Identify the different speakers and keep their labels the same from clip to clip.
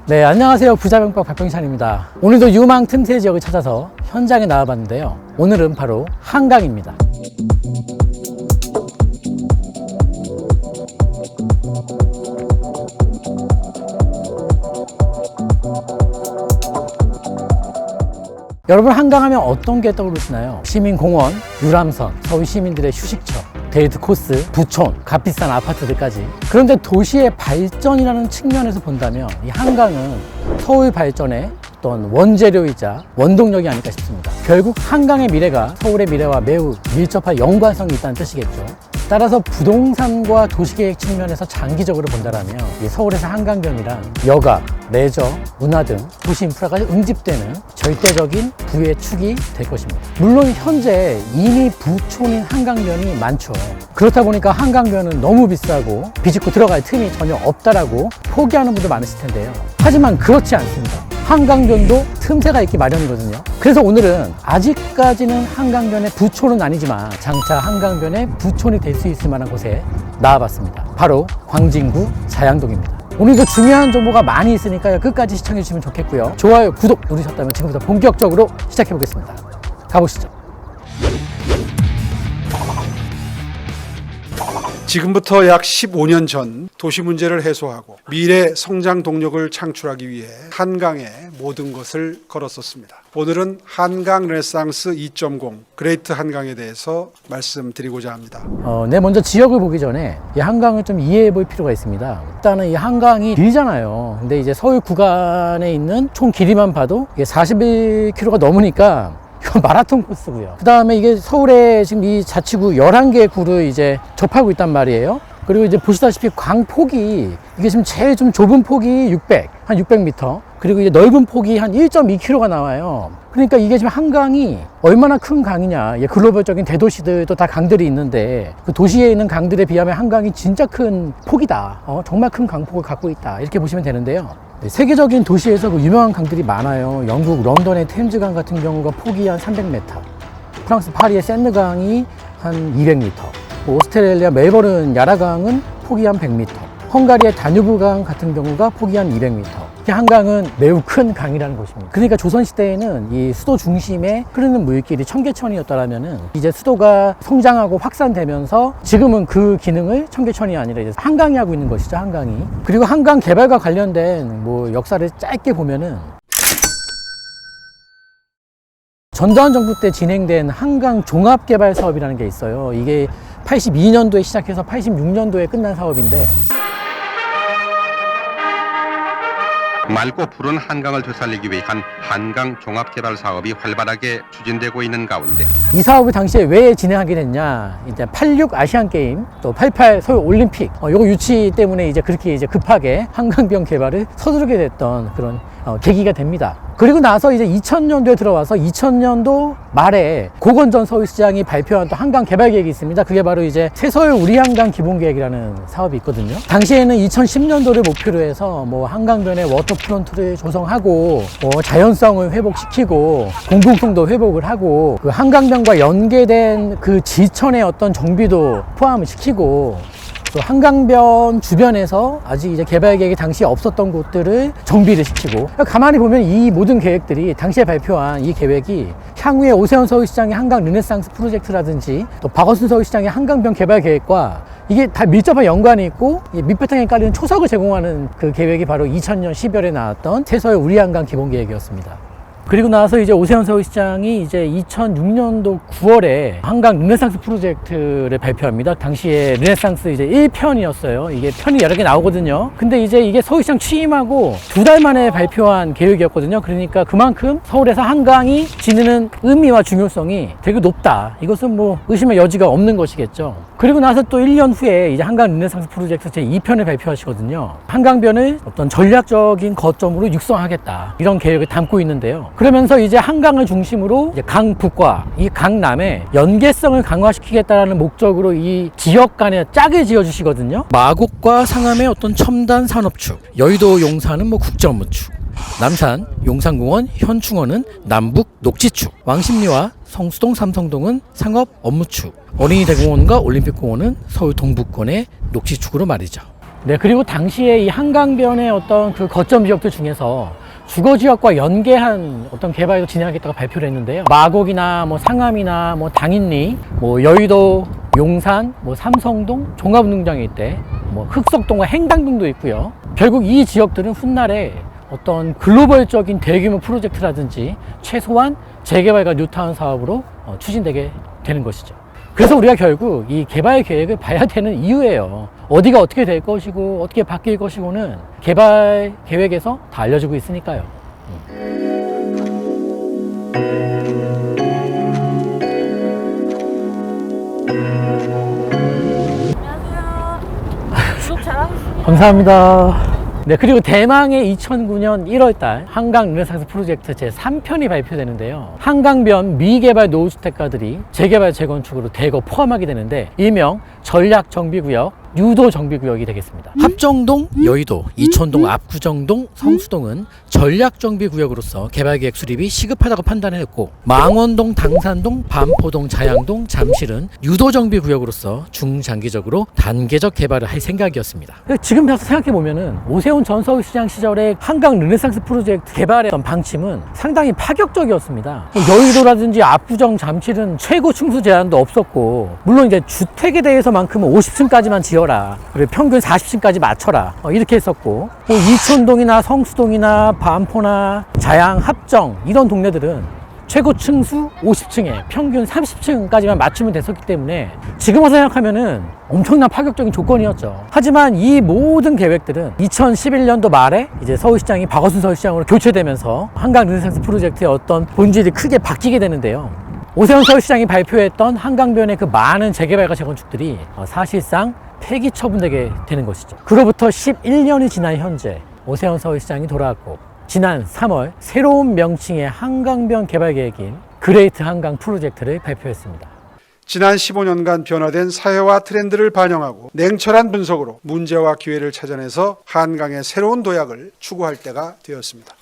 Speaker 1: 네, 안녕하세요. 부자병법 박병찬입니다. 오늘도 유망 틈새 지역을 찾아서 현장에 나와봤는데요. 오늘은 바로 한강입니다. 여러분, 한강하면 어떤 게 떠오르시나요? 시민공원, 유람선, 서울 시민들의 휴식처, 데이트 코스, 부촌, 값비싼 아파트들까지. 그런데 도시의 발전이라는 측면에서 본다면 이 한강은 서울 발전의 어떤 원재료이자 원동력이 아닐까 싶습니다. 결국 한강의 미래가 서울의 미래와 매우 밀접한 연관성이 있다는 뜻이겠죠. 따라서 부동산과 도시계획 측면에서 장기적으로 본다면 이 서울에서 한강변이란 여가, 레저, 문화 등 도시 인프라가 응집되는 절대적인 부의 축이 될 것입니다. 물론 현재 이미 부촌인 한강변이 많죠. 그렇다 보니까 한강변은 너무 비싸고 비집고 들어갈 틈이 전혀 없다라고 포기하는 분도 많으실 텐데요. 하지만 그렇지 않습니다. 한강변도 틈새가 있기 마련이거든요. 그래서 오늘은 아직까지는 한강변의 부촌은 아니지만 장차 한강변의 부촌이 될 수 있을 만한 곳에 나와봤습니다. 바로 광진구 자양동입니다. 오늘도 중요한 정보가 많이 있으니까요. 끝까지 시청해 주시면 좋겠고요. 좋아요, 구독 누르셨다면 지금부터 본격적으로 시작해 보겠습니다. 가보시죠.
Speaker 2: 지금부터 약 15년 전 도시 문제를 해소하고 미래 성장 동력을 창출하기 위해 한강에 모든 것을 걸었었습니다. 오늘은 한강 르네상스 2.0 그레이트 한강에 대해서 말씀드리고자 합니다.
Speaker 1: 먼저 지역을 보기 전에 이 한강을 좀 이해해 볼 필요가 있습니다. 일단은 이 한강이 길잖아요. 근데 이제 서울 구간에 있는 총 길이만 봐도 이게 41km가 넘으니까 이건 마라톤 코스고요. 그 다음에 이게 서울에 지금 이 자치구 11개 구를 이제 접하고 있단 말이에요. 그리고 이제 보시다시피 광폭이 이게 지금 제일 좀 좁은 폭이 한 600m. 그리고 이제 넓은 폭이 한 1.2km가 나와요. 그러니까 이게 지금 한강이 얼마나 큰 강이냐. 글로벌적인 대도시들도 다 강들이 있는데 그 도시에 있는 강들에 비하면 한강이 진짜 큰 폭이다. 정말 큰 강폭을 갖고 있다. 이렇게 보시면 되는데요. 세계적인 도시에서 그 유명한 강들이 많아요. 영국 런던의 템즈강 같은 경우가 폭이 한 300m, 프랑스 파리의 샌느강이 한 200m, 오스트레일리아 멜버른 야라강은 폭이 한 100m, 헝가리의 다뉴브강 같은 경우가 폭이 한 200m. 한강은 매우 큰 강이라는 것입니다. 그러니까 조선시대에는 이 수도 중심에 흐르는 물길이 청계천이었더라면은 이제 수도가 성장하고 확산되면서 지금은 그 기능을 청계천이 아니라 이제 한강이 하고 있는 것이죠, 한강이. 그리고 한강 개발과 관련된 역사를 짧게 보면은 전두환 정부 때 진행된 한강 종합개발 사업이라는 게 있어요. 이게 82년도에 시작해서 86년도에 끝난 사업인데
Speaker 3: 맑고 푸른 한강을 되살리기 위한 한강 종합개발 사업이 활발하게 추진되고 있는 가운데
Speaker 1: 이 사업을 당시에 왜 진행하게 됐냐? 이제 86 아시안 게임, 또 88 서울 올림픽, 요거 유치 때문에 이제 그렇게 이제 급하게 한강변 개발을 서두르게 됐던 그런 계기가 됩니다. 그리고 나서 이제 2000년도에 들어와서 2000년도 말에 고건전 서울시장이 발표한 또 한강 개발 계획이 있습니다. 그게 바로 이제 새서울 우리 한강 기본계획이라는 사업이 있거든요. 당시에는 2010년도를 목표로 해서 한강변에 워터프론트를 조성하고 자연성을 회복시키고 공동성도 회복을 하고 그 한강변과 연계된 그 지천의 어떤 정비도 포함을 시키고 또 한강변 주변에서 아직 이제 개발 계획이 당시에 없었던 곳들을 정비를 시키고, 가만히 보면 이 모든 계획들이 당시에 발표한 이 계획이 향후에 오세훈 서울시장의 한강 르네상스 프로젝트라든지 또 박원순 서울시장의 한강변 개발 계획과 이게 다 밀접한 연관이 있고 밑바탕에 깔리는 초석을 제공하는 그 계획이 바로 2000년 12월에 나왔던 새서울 우리 한강 기본 계획이었습니다. 그리고 나서 이제 오세훈 서울시장이 이제 2006년도 9월에 한강 르네상스 프로젝트를 발표합니다. 당시에 르네상스 이제 1편이었어요. 이게 편이 여러 개 나오거든요. 근데 이제 이게 서울시장 취임하고 2달 만에 발표한 계획이었거든요. 그러니까 그만큼 서울에서 한강이 지니는 의미와 중요성이 되게 높다. 이것은 의심의 여지가 없는 것이겠죠. 그리고 나서 또 1년 후에 이제 한강 르네상스 프로젝트 제2편을 발표하시거든요. 한강변을 어떤 전략적인 거점으로 육성하겠다. 이런 계획을 담고 있는데요. 그러면서 이제 한강을 중심으로 이제 강북과 이 강남의 연계성을 강화시키겠다는 목적으로 이 지역 간에 짝을 지어주시거든요. 마곡과 상암의 어떤 첨단 산업축, 여의도 용산은 국제업무축, 남산, 용산공원, 현충원은 남북 녹지축, 왕십리와 성수동, 삼성동은 상업 업무축, 어린이대공원과 올림픽공원은 서울 동북권의 녹지축으로 말이죠. 네, 그리고 당시에 이 한강변의 어떤 그 거점 지역들 중에서 주거 지역과 연계한 어떤 개발도 진행하겠다고 발표를 했는데요. 마곡이나 뭐 상암이나 뭐 당인리, 뭐 여의도, 용산, 뭐 삼성동, 종합운동장이 있대. 뭐 흑석동과 행당동도 있고요. 결국 이 지역들은 훗날에 어떤 글로벌적인 대규모 프로젝트라든지 최소한 재개발과 뉴타운 사업으로 추진되게 되는 것이죠. 그래서 우리가 결국 이 개발 계획을 봐야 되는 이유예요. 어디가 어떻게 될 것이고 어떻게 바뀔 것이고는 개발 계획에서 다 알려주고 있으니까요.
Speaker 4: 안녕하세요. 구독 잘하겠습니다.
Speaker 1: 감사합니다. 네, 그리고 대망의 2009년 1월달 한강 르네상스 프로젝트 제3편이 발표되는데요. 한강변 미개발 노후주택가들이 재개발 재건축으로 대거 포함하게 되는데 일명 전략정비구역, 유도정비구역이 되겠습니다. 합정동, 여의도, 이촌동, 압구정동, 성수동은 전략정비구역으로서 개발계획 수립이 시급하다고 판단했고, 망원동, 당산동, 반포동, 자양동, 잠실은 유도정비구역으로서 중장기적으로 단계적 개발을 할 생각이었습니다. 지금 가서 생각해보면은 오세훈 전 서울시장 시절에 한강 르네상스 프로젝트 개발의 방침은 상당히 파격적이었습니다. 여의도라든지 압구정, 잠실은 최고 층수 제한도 없었고, 물론 이제 주택에 대해서만큼은 50층까지만 지어라, 그리고 평균 40층까지 맞춰라, 이렇게 했었고, 뭐 이촌동이나 성수동이나 반포나 자양, 합정 이런 동네들은 최고 층수 50층에 평균 30층까지만 맞추면 됐었기 때문에 지금 와서 생각하면은 엄청난 파격적인 조건이었죠. 하지만 이 모든 계획들은 2011년도 말에 이제 서울시장이 박원순 서울시장으로 교체되면서 한강 르네상스 프로젝트의 어떤 본질이 크게 바뀌게 되는데요. 오세훈 서울시장이 발표했던 한강변의 그 많은 재개발과 재건축들이 사실상 폐기 처분되게 되는 것이죠. 그로부터 11년이 지난 현재 오세훈 서울시장이 돌아왔고, 지난 3월 새로운 명칭의 한강변 개발 계획인 그레이트 한강 프로젝트를 발표했습니다.
Speaker 2: 지난 15년간 변화된 사회와 트렌드를 반영하고 냉철한 분석으로 문제와 기회를 찾아내서 한강의 새로운 도약을 추구할 때가 되었습니다.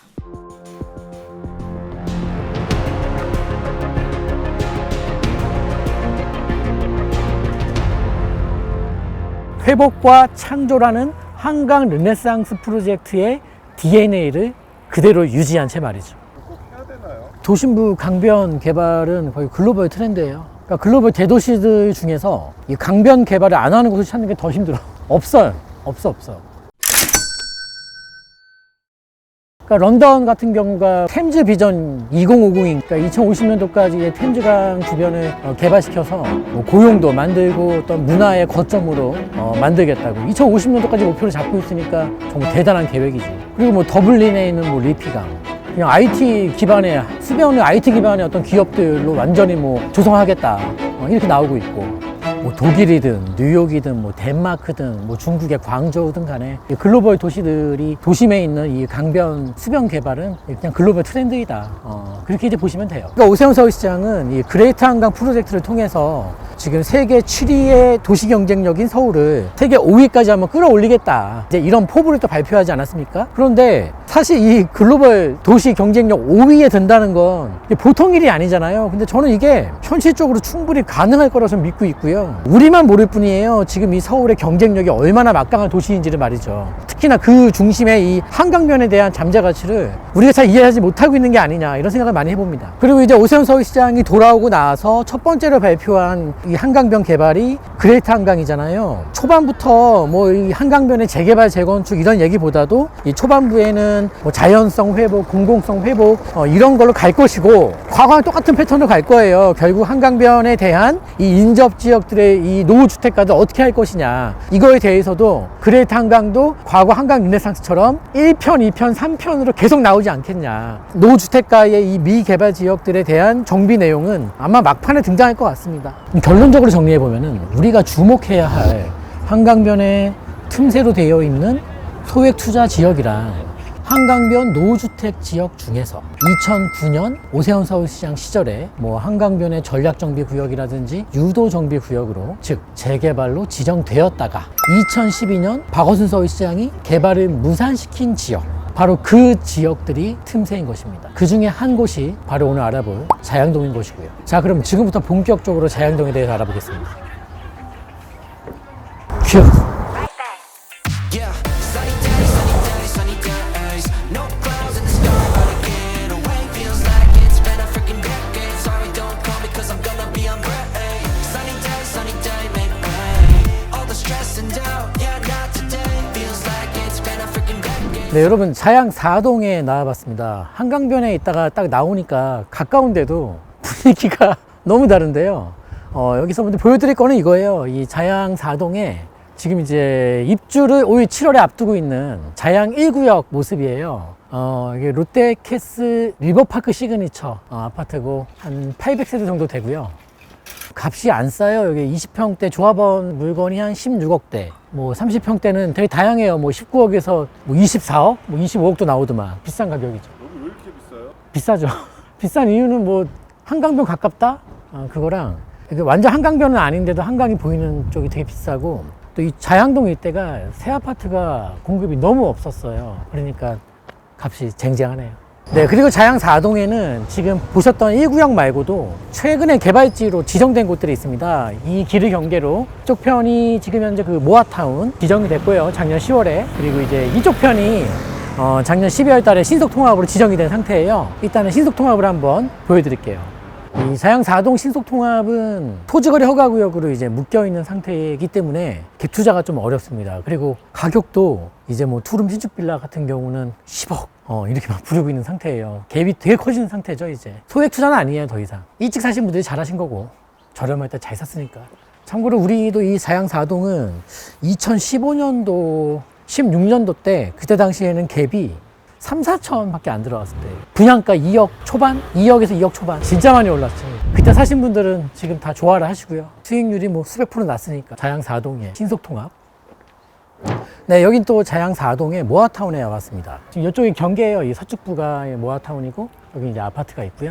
Speaker 1: 회복과 창조라는 한강 르네상스 프로젝트의 DNA를 그대로 유지한 채 말이죠. 도심부 강변 개발은 거의 글로벌 트렌드예요. 그러니까 글로벌 대도시들 중에서 이 강변 개발을 안 하는 곳을 찾는 게 더 힘들어. 없어요. 없어. 그러니까 런던 같은 경우가 템즈 비전 2050인, 그러니까 2050년도까지 템즈강 주변을 개발시켜서 뭐 고용도 만들고 어떤 문화의 거점으로 만들겠다고 2050년도까지 목표를 잡고 있으니까 정말 대단한 계획이지. 그리고 뭐 더블린에 있는 뭐 리피강, 그냥 IT 기반의 수변의 IT 기반의 어떤 기업들로 완전히 뭐 조성하겠다, 이렇게 나오고 있고, 뭐 독일이든 뉴욕이든 뭐 덴마크든 뭐 중국의 광저우든 간에 글로벌 도시들이 도심에 있는 이 강변 수변 개발은 그냥 글로벌 트렌드이다. 그렇게 이제 보시면 돼요. 그러니까 오세훈 서울시장은 이 그레이트 한강 프로젝트를 통해서 지금 세계 7위의 도시 경쟁력인 서울을 세계 5위까지 한번 끌어올리겠다, 이제 이런 포부를 또 발표하지 않았습니까? 그런데 사실 이 글로벌 도시 경쟁력 5위에 든다는 건 보통 일이 아니잖아요. 근데 저는 이게 현실적으로 충분히 가능할 거라고 저는 믿고 있고요. 우리만 모를 뿐이에요. 지금 이 서울의 경쟁력이 얼마나 막강한 도시인지를 말이죠. 특히나 그 중심의 이 한강변에 대한 잠재 가치를 우리가 잘 이해하지 못하고 있는 게 아니냐, 이런 생각을 많이 해봅니다. 그리고 이제 오세훈 서울시장이 돌아오고 나서 첫 번째로 발표한 이 한강변 개발이 그레이트 한강이잖아요. 초반부터 뭐 이 한강변의 재개발 재건축 이런 얘기보다도 이 초반부에는 뭐 자연성 회복, 공공성 회복 이런 걸로 갈 것이고, 과거랑 똑같은 패턴으로 갈 거예요. 결국 한강변에 대한 이 인접 지역들의 이 노후주택가들 어떻게 할 것이냐, 이거에 대해서도 그레이트 한강도 과거 한강 르네상스처럼 1편, 2편, 3편으로 계속 나오지 않겠냐. 노후주택가의 이 미개발 지역들에 대한 정비 내용은 아마 막판에 등장할 것 같습니다. 결론적으로 정리해보면은 우리가 주목해야 할 한강변의 틈새로 되어 있는 소액 투자 지역이란 한강변 노후주택 지역 중에서 2009년 오세훈 서울시장 시절에 뭐 한강변의 전략정비구역이라든지 유도정비구역으로, 즉 재개발로 지정되었다가 2012년 박원순 서울시장이 개발을 무산시킨 지역, 바로 그 지역들이 틈새인 것입니다. 그 중에 한 곳이 바로 오늘 알아볼 자양동인 것이고요. 자, 그럼 지금부터 본격적으로 자양동에 대해서 알아보겠습니다. 큐. 네, 여러분 자양 4동에 나와봤습니다. 한강변에 있다가 딱 나오니까 가까운데도 분위기가 너무 다른데요. 여기서 먼저 보여드릴 거는 이거예요. 이 자양 4동에 지금 이제 입주를 올 7월에 앞두고 있는 자양 1구역 모습이에요. 이게 롯데캐슬 리버파크 시그니처 아파트고 한 800세대 정도 되고요. 값이 안 싸요. 여기 20평대 조합원 물건이 한 16억대, 뭐 30평대는 되게 다양해요. 뭐 19억에서 뭐 24억, 뭐 25억도 나오더만. 비싼 가격이죠.
Speaker 5: 여기 왜 이렇게 비싸요?
Speaker 1: 비싸죠. 비싼 이유는 뭐 한강변 가깝다? 그거랑 이게 완전 한강변은 아닌데도 한강이 보이는 쪽이 되게 비싸고, 또 이 자양동 일대가 새 아파트가 공급이 너무 없었어요. 그러니까 값이 쟁쟁하네요. 네, 그리고 자양 4동에는 지금 보셨던 1구역 말고도 최근에 개발지로 지정된 곳들이 있습니다. 이 길을 경계로 이쪽 편이 지금 현재 그 모아타운 지정이 됐고요. 작년 10월에. 그리고 이제 이쪽 편이 작년 12월 달에 신속통합으로 지정이 된 상태예요. 일단은 신속통합을 한번 보여드릴게요. 이 자양 4동 신속통합은 토지거래 허가구역으로 이제 묶여있는 상태이기 때문에 갭 투자가 좀 어렵습니다. 그리고 가격도 이제 뭐 투룸 신축 빌라 같은 경우는 10억 이렇게 막 부르고 있는 상태예요. 갭이 되게 커지는 상태죠. 이제 소액 투자는 아니에요. 더 이상 일찍 사신 분들이 잘하신 거고, 저렴할 때 잘 샀으니까. 참고로 우리도 이 자양 4동은 2015년도 16년도 때 그때 당시에는 갭이 3, 4천 밖에 안 들어왔을 때 분양가 2억 초반? 2억에서 2억 초반 진짜 많이 올랐죠. 그때 사신 분들은 지금 다 조화를 하시고요. 수익률이 뭐 수백 프로 났으니까. 자양 4동에 신속통합. 네, 여긴 또 자양 4동의 모아타운에 와봤습니다. 지금 이쪽이 경계예요. 이 서쪽부가 모아타운이고, 여기 이제 아파트가 있고요.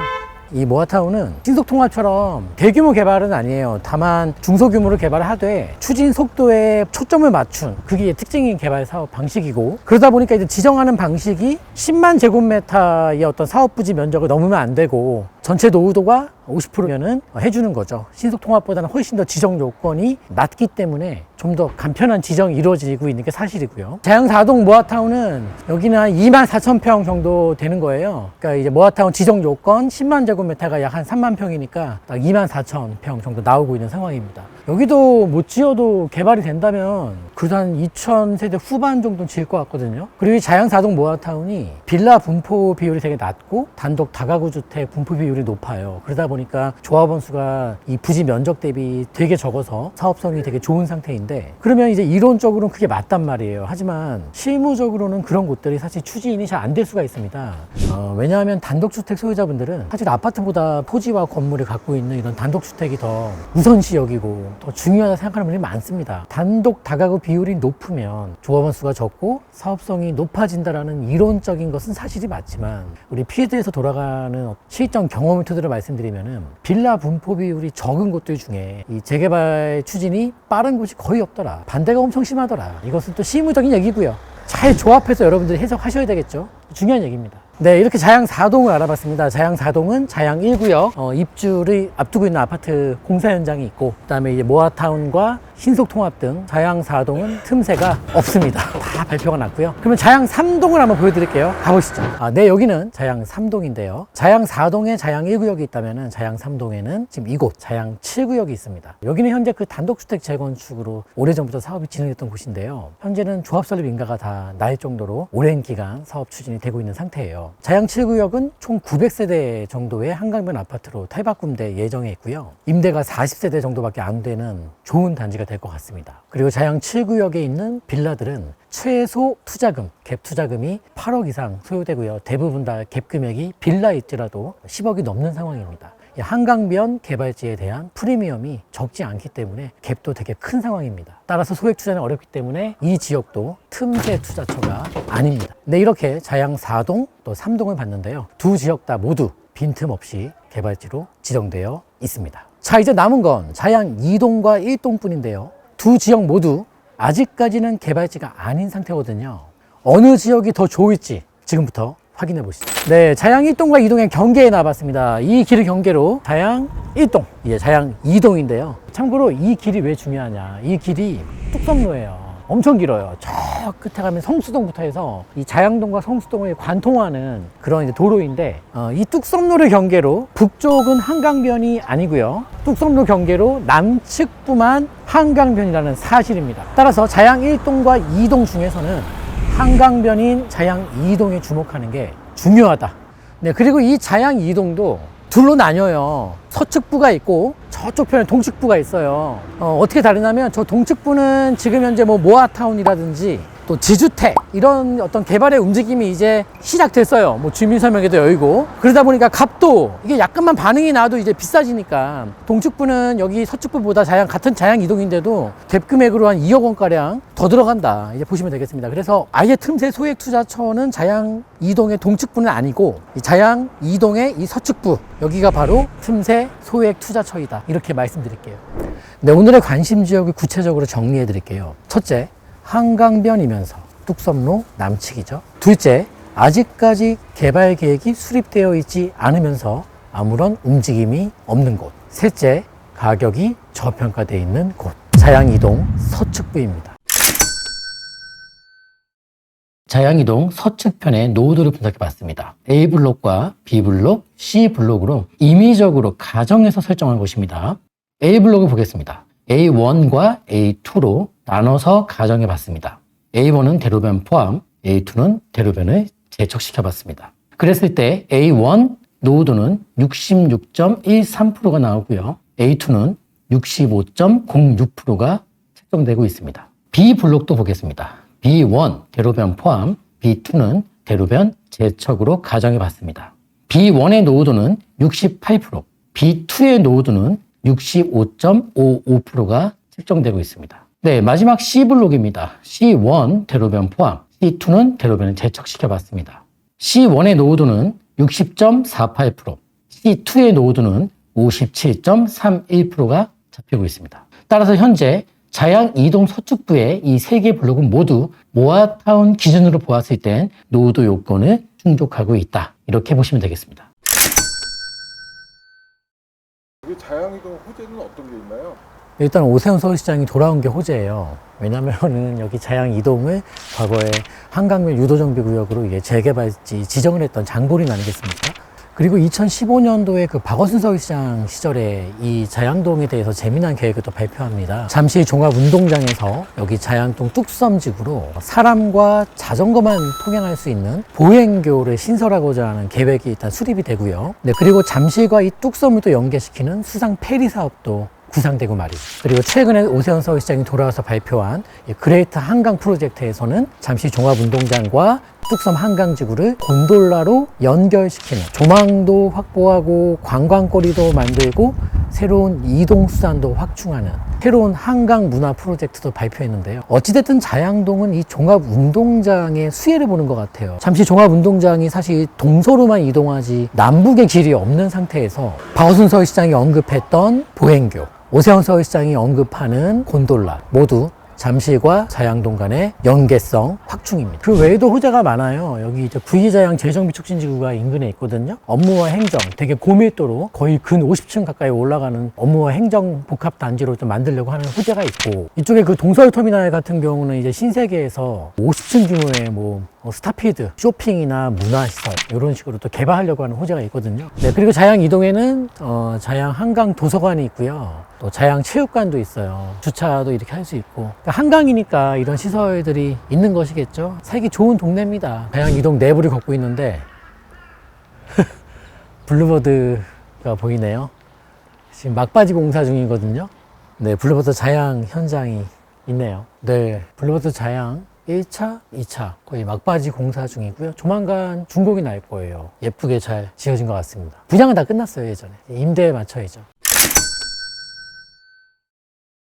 Speaker 1: 이 모아타운은 신속통합처럼 대규모 개발은 아니에요. 다만 중소규모로 개발을 하되 추진 속도에 초점을 맞춘 그게 특징인 개발 사업 방식이고, 그러다 보니까 이제 지정하는 방식이 10만 제곱미터의 어떤 사업 부지 면적을 넘으면 안 되고 전체 노후도가 50%면은 해주는 거죠. 신속통합보다는 훨씬 더 지정 요건이 낮기 때문에 좀 더 간편한 지정이 이루어지고 있는 게 사실이고요. 자양 4동 모아타운은 여기는 한 24,000평 정도 되는 거예요. 그러니까 이제 모아타운 지정 요건 10만 제곱미터가 약 한 3만 평이니까 딱 24,000평 정도 나오고 있는 상황입니다. 여기도 못 지어도 개발이 된다면 그래도 한 2,000세대 후반 정도는 지을 것 같거든요. 그리고 이 자양 4동 모아타운이 빌라 분포 비율이 되게 낮고 단독 다가구 주택 분포 비율이 높아요. 그러다 보니까 조합원 수가 이 부지 면적 대비 되게 적어서 사업성이 되게 좋은 상태인데, 그러면 이제 이론적으로는 그게 맞단 말이에요. 하지만 실무적으로는 그런 곳들이 사실 추진이 잘 안 될 수가 있습니다. 왜냐하면 단독주택 소유자분들은 사실 아파트보다 토지와 건물을 갖고 있는 이런 단독주택이 더 우선시 여기고 더 중요하다 생각하는 분들이 많습니다. 단독 다가구 비율이 높으면 조합원 수가 적고 사업성이 높아진다라는 이론적인 것은 사실이 맞지만, 우리 필드에서 돌아가는 실전 경험 토대로 말씀드리면은 빌라 분포 비율이 적은 곳들 중에 이 재개발 추진이 빠른 곳이 거의 없더라. 반대가 엄청 심하더라. 이것은 또 실무적인 얘기고요. 잘 조합해서 여러분들이 해석하셔야 되겠죠. 중요한 얘기입니다. 네, 이렇게 자양 4동을 알아봤습니다. 자양 4동은 자양 1구역 입주를 앞두고 있는 아파트 공사 현장이 있고, 그 다음에 이제 모아타운과 신속통합 등 자양 4동은 틈새가 없습니다. 다 발표가 났고요. 그러면 자양 3동을 한번 보여드릴게요. 가보시죠. 네, 여기는 자양 3동인데요. 자양 4동에 자양 1구역이 있다면 자양 3동에는 지금 이곳 자양 7구역이 있습니다. 여기는 현재 그 단독주택 재건축으로 오래전부터 사업이 진행됐던 곳인데요. 현재는 조합설립 인가가 다 날 정도로 오랜 기간 사업 추진이 되고 있는 상태예요. 자양 7구역은 총 900세대 정도의 한강변 아파트로 탈바꿈될 예정에 있고요. 임대가 40세대 정도밖에 안 되는 좋은 단지가 될 것 같습니다. 그리고 자양 7구역에 있는 빌라들은 최소 투자금, 갭 투자금이 8억 이상 소요되고요. 대부분 다 갭 금액이 빌라일지라도 10억이 넘는 상황입니다. 한강변 개발지에 대한 프리미엄이 적지 않기 때문에 갭도 되게 큰 상황입니다. 따라서 소액 투자는 어렵기 때문에 이 지역도 틈새 투자처가 아닙니다. 네, 이렇게 자양 4동 또 3동을 봤는데요. 두 지역 다 모두 빈틈없이 개발지로 지정되어 있습니다. 자, 이제 남은 건 자양 2동과 1동뿐인데요. 두 지역 모두 아직까지는 개발지가 아닌 상태거든요. 어느 지역이 더 좋을지 지금부터 확인해 보시죠. 네, 자양 1동과 2동의 경계에 나와봤습니다. 이 길을 경계로 자양 1동, 자양 2동인데요. 참고로 이 길이 왜 중요하냐. 이 길이 뚝섬로예요. 엄청 길어요. 저 끝에 가면 성수동부터 해서 이 자양동과 성수동을 관통하는 그런 이제 도로인데, 이 뚝섬로를 경계로 북쪽은 한강변이 아니고요. 뚝섬로 경계로 남측부만 한강변이라는 사실입니다. 따라서 자양 1동과 2동 중에서는 한강변인 자양 2동에 주목하는 게 중요하다. 네, 그리고 이 자양 2동도 둘로 나뉘어요. 서측부가 있고 저쪽 편에 동측부가 있어요. 어떻게 다르냐면 저 동측부는 지금 현재 뭐 모아타운이라든지 또 지주택 이런 어떤 개발의 움직임이 이제 시작됐어요. 뭐 주민설명회도 열고 그러다 보니까 값도 이게 약간만 반응이 나도 이제 비싸지니까 동측부는 여기 서측부보다 같은 자양 이동인데도 갭 금액으로 한 2억 원가량 더 들어간다 이제 보시면 되겠습니다. 그래서 아예 틈새 소액 투자처는 자양 이동의 동측부는 아니고 이 자양 이동의 이 서측부 여기가 바로 틈새 소액 투자처이다 이렇게 말씀드릴게요. 네, 오늘의 관심 지역을 구체적으로 정리해 드릴게요. 첫째, 한강변이면서 뚝섬로 남측이죠. 둘째, 아직까지 개발 계획이 수립되어 있지 않으면서 아무런 움직임이 없는 곳. 셋째, 가격이 저평가되어 있는 곳. 자양이동 서측부입니다. 자양이동 서측편의 노후도를 분석해 봤습니다. A블록과 B블록, C블록으로 임의적으로 가정해서 설정한 곳입니다. A블록을 보겠습니다. A1과 A2로 나눠서 가정해 봤습니다. A1은 대로변 포함, A2는 대로변을 재척시켜 봤습니다. 그랬을 때 A1 노후도는 66.13%가 나오고요. A2는 65.06%가 책정되고 있습니다. B블록도 보겠습니다. B1 대로변 포함, B2는 대로변 재척으로 가정해 봤습니다. B1의 노후도는 68%, B2의 노후도는 65.55%가 책정되고 있습니다. 네, 마지막 C블록입니다. C1 대로변 포함, C2는 대로변을 재척시켜 봤습니다. C1의 노후도는 60.48%, C2의 노후도는 57.31%가 잡히고 있습니다. 따라서 현재 자양 이동 서측부의 이 세 개 블록은 모두 모아타운 기준으로 보았을 땐 노후도 요건을 충족하고 있다. 이렇게 보시면 되겠습니다.
Speaker 5: 여기 자양이동 호재는 어떤 게 있나요?
Speaker 1: 일단 오세훈 서울시장이 돌아온 게 호재예요. 왜냐면은 여기 자양 이동을 과거에 한강변 유도정비구역으로 이게 재개발지 지정을 했던 장본인 아니겠습니까? 그리고 2015년도에 그 박원순 서울시장 시절에 이 자양동에 대해서 재미난 계획을 또 발표합니다. 잠시 종합운동장에서 여기 자양동 뚝섬지구로 사람과 자전거만 통행할 수 있는 보행교를 신설하고자 하는 계획이 일단 수립이 되고요. 네, 그리고 잠실과 이 뚝섬을 또 연계시키는 수상 페리 사업도 구상되고 말이죠. 그리고 최근에 오세훈 서울시장이 돌아와서 발표한 이 그레이트 한강 프로젝트에서는 잠시 종합운동장과 뚝섬 한강지구를 곤돌라로 연결시키는 조망도 확보하고 관광거리도 만들고 새로운 이동수단도 확충하는 새로운 한강 문화 프로젝트도 발표했는데요. 어찌됐든 자양동은 이 종합운동장의 수혜를 보는 것 같아요. 잠시 종합운동장이 사실 동서로만 이동하지 남북의 길이 없는 상태에서 박원순 서울시장이 언급했던 보행교, 오세훈 서울시장이 언급하는 곤돌라 모두 잠실과 자양동 간의 연계성 확충입니다. 그 외에도 호재가 많아요. 여기 이제 V-자양 재정비 촉진지구가 인근에 있거든요. 업무와 행정 되게 고밀도로 거의 근 50층 가까이 올라가는 업무와 행정 복합 단지로 좀 만들려고 하는 호재가 있고, 이쪽에 그 동서울터미널 같은 경우는 이제 신세계에서 50층 규모의 뭐 스타피드, 쇼핑이나 문화시설 이런 식으로 또 개발하려고 하는 호재가 있거든요. 네, 그리고 자양 이동에는 자양 한강 도서관이 있고요. 또 자양 체육관도 있어요. 주차도 이렇게 할 수 있고, 그러니까 한강이니까 이런 시설들이 있는 것이겠죠. 살기 좋은 동네입니다. 자양 이동 내부를 걷고 있는데 블루버드가 보이네요. 지금 막바지 공사 중이거든요. 네, 블루버드 자양 현장이 있네요. 네, 블루버드 자양 1차, 2차 거의 막바지 공사 중이고요. 조만간 준공이 날 거예요. 예쁘게 잘 지어진 것 같습니다. 분양은 다 끝났어요. 예전에 임대에 맞춰야죠.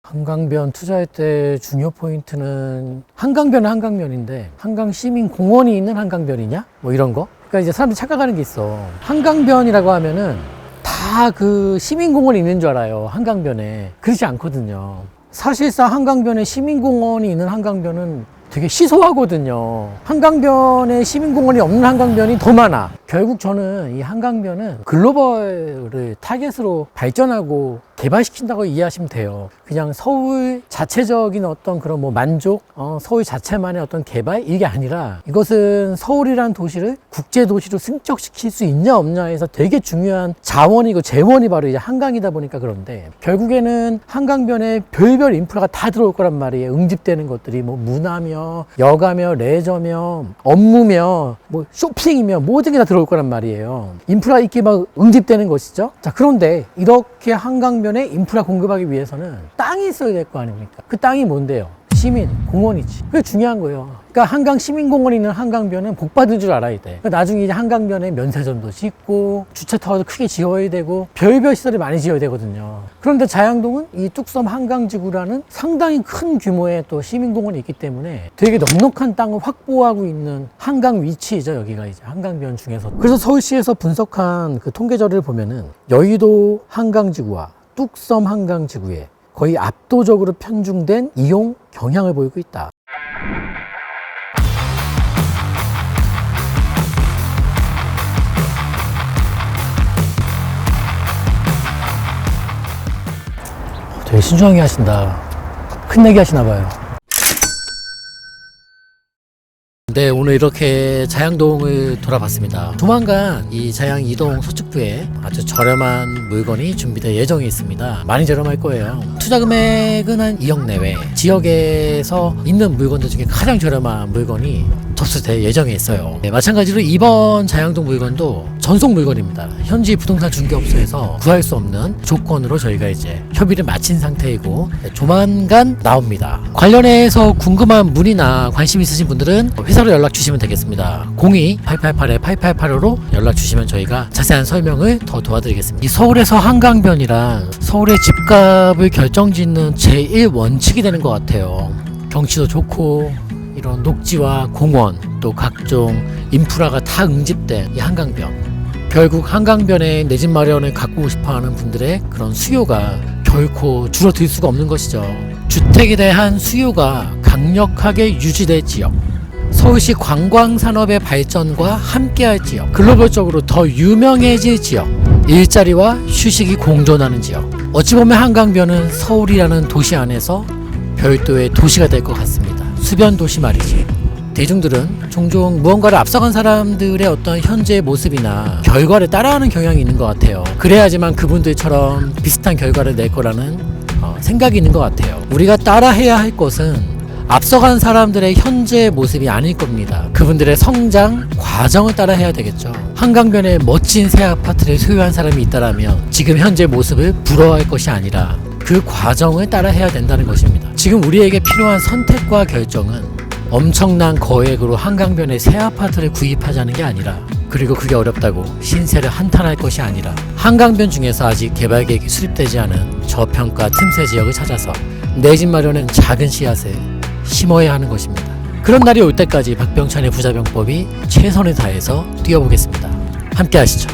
Speaker 1: 한강변 투자할 때 중요 포인트는 한강변은 한강변인데 한강시민공원이 있는 한강변이냐? 뭐 이런 거. 그러니까 이제 사람들이 착각하는 게 있어. 한강변이라고 하면은 다 그 시민공원이 있는 줄 알아요. 한강변에. 그렇지 않거든요. 사실상 한강변에 시민공원이 있는 한강변은 되게 시소하거든요. 한강변에 시민공원이 없는 한강변이 더 많아. 결국 저는 이 한강변은 글로벌을 타겟으로 발전하고 개발시킨다고 이해하시면 돼요. 그냥 서울 자체적인 어떤 그런 뭐 만족, 서울 자체만의 어떤 개발 이게 아니라 이것은 서울이라는 도시를 국제도시로 승격시킬 수 있냐 없냐에서 되게 중요한 자원이고 재원이 바로 이제 한강이다 보니까 그런데 결국에는 한강변에 별별 인프라가 다 들어올 거란 말이에요. 응집되는 것들이 뭐 문화며 여가며 레저며 업무며 뭐 쇼핑이며 모든 게 다 들어올 거란 말이에요. 인프라 있게 막 응집되는 것이죠. 자, 그런데 이렇게 한강변에 인프라 공급하기 위해서는 땅이 있어야 될 거 아닙니까? 그 땅이 뭔데요? 시민, 공원이지. 그게 중요한 거예요. 그러니까 한강 시민공원이 있는 한강변은 복 받은 줄 알아야 돼. 그러니까 나중에 이제 한강변에 면세점도 짓고 주차타워도 크게 지어야 되고 별별 시설이 많이 지어야 되거든요. 그런데 자양동은 이 뚝섬 한강지구라는 상당히 큰 규모의 또 시민공원이 있기 때문에 되게 넉넉한 땅을 확보하고 있는 한강 위치이죠. 여기가 이제 한강변 중에서. 그래서 서울시에서 분석한 그 통계 자료를 보면은 여의도 한강지구와 뚝섬 한강지구에 거의 압도적으로 편중된 이용 경향을 보이고 있다. 되게 신중하게 하신다. 큰 얘기 하시나 봐요. 네, 오늘 이렇게 자양동을 돌아봤습니다. 조만간 이 자양 이동 서측부에 아주 저렴한 물건이 준비될 예정이 있습니다. 많이 저렴할 거예요. 투자 금액은 한 2억 내외. 지역에서 있는 물건들 중에 가장 저렴한 물건이 접수될 예정에 있어요. 네, 마찬가지로 이번 자양동 물건도 전속 물건입니다. 현지 부동산 중개업소에서 구할 수 없는 조건으로 저희가 이제 협의를 마친 상태이고 조만간 나옵니다. 관련해서 궁금한 문의나 관심 있으신 분들은 회사로 연락 주시면 되겠습니다. 02-888-8885로 연락 주시면 저희가 자세한 설명을 더 도와드리겠습니다. 이 서울에서 한강변이란 서울의 집값을 결정짓는 제1원칙이 되는 것 같아요. 경치도 좋고 이런 녹지와 공원 또 각종 인프라가 다 응집된 이 한강변, 결국 한강변에 내 집 마련을 가꾸고 싶어하는 분들의 그런 수요가 결코 줄어들 수가 없는 것이죠. 주택에 대한 수요가 강력하게 유지될 지역, 서울시 관광산업의 발전과 함께할 지역, 글로벌적으로 더 유명해질 지역, 일자리와 휴식이 공존하는 지역. 어찌 보면 한강변은 서울이라는 도시 안에서 별도의 도시가 될 것 같습니다. 수변 도시 말이지. 대중들은 종종 무언가를 앞서간 사람들의 어떤 현재의 모습이나 결과를 따라하는 경향이 있는 것 같아요. 그래야지만 그분들처럼 비슷한 결과를 낼 거라는 생각이 있는 것 같아요. 우리가 따라해야 할 것은 앞서간 사람들의 현재의 모습이 아닐 겁니다. 그분들의 성장 과정을 따라해야 되겠죠. 한강변에 멋진 새 아파트를 소유한 사람이 있다라면 지금 현재 모습을 부러워할 것이 아니라 그 과정을 따라해야 된다는 것입니다. 지금 우리에게 필요한 선택과 결정은 엄청난 거액으로 한강변에 새 아파트를 구입하자는 게 아니라, 그리고 그게 어렵다고 신세를 한탄할 것이 아니라 한강변 중에서 아직 개발 계획이 수립되지 않은 저평가 틈새 지역을 찾아서 내 집 마련은 작은 씨앗을 심어야 하는 것입니다. 그런 날이 올 때까지 박병찬의 부자병법이 최선을 다해서 뛰어보겠습니다. 함께 하시죠.